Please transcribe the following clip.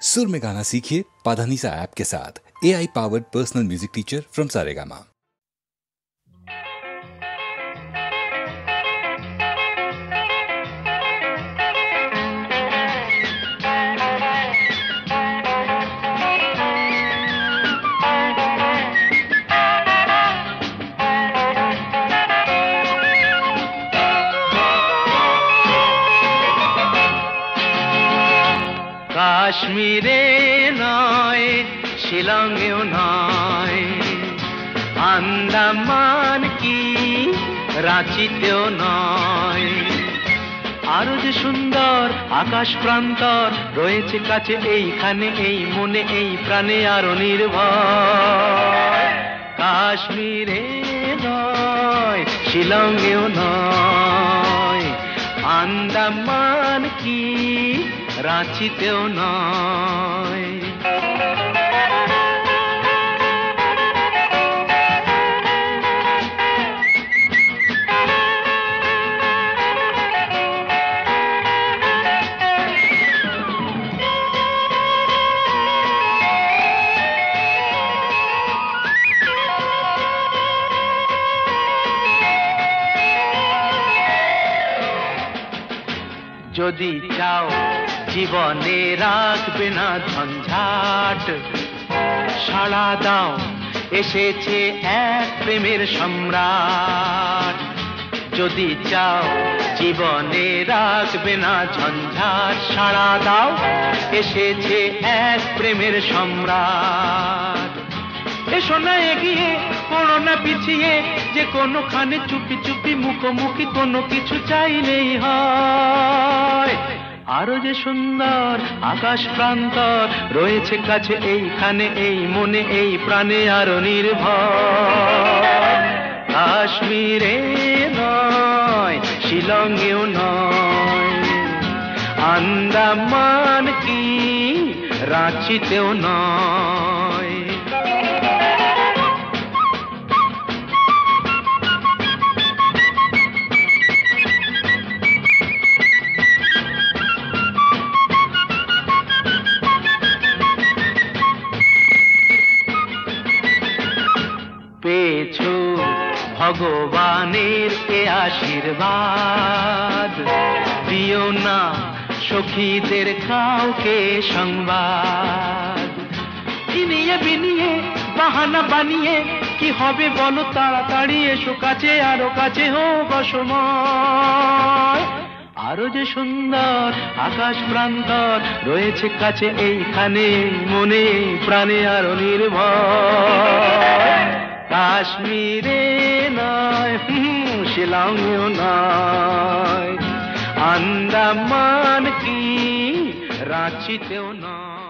सुर में गाना सीखिए पाधानीसा ऐप के साथ। AI powered personal music teacher from Saregama. কাশ্মীরে নয়, শিলংয়েও নয়, আন্দামান কি রাঁচিতেও নয়, আরো যে সুন্দর আকাশ প্রান্তর রয়েছে কাছে এইখানে, এই মনে এই প্রাণে আরো নির্ভর। কাশ্মীরে নয়, শিলংয়েও নয়, আন্দামান কি রাঁচিতেও নয়। যদি চাও জীবনে রাখবে না ঝঞ্ঝাট, সাড়া দাও এসেছে এক প্রেমের সম্রাট। যদি চাও জীবনে রাখবে না ঝঞ্ঝাট, সাড়া দাও এসেছে এক প্রেমের সম্রাট। এসো না এগিয়ে, পড়ো না পিছিয়ে, যে কোনোখানে চুপি চুপি মুখোমুখি কোনো কিছু চাইলেই হয়। আরো যে সুন্দর আকাশ প্রান্তর রয়েছে কাছে এইখানে, এই মনে এই প্রাণে আরো নির্ভর। কাশ্মীরে নয়, শিলংয়েও নয়, আন্দামান কি রাঁচিতেও নয়। পেয়েছো ভগবানের এ আশীর্বাদ, দিও না সখীদের কাউকে সংবাদ। ইনিয়ে বিনিয়ে বাহানা বানিয়ে কি হবে বলো, তাড়াতাড়ি এসো কাছে, আরো কাছে হোক অসময়। আরো যে সুন্দর আকাশ প্রান্তর রয়েছে কাছে এইখানে, মনে প্রাণে আরো নির্ভর। কাশ্মীরে নয়, শিলংয়েও নয়, আন্দামান কি রাঁচিতেও নয়।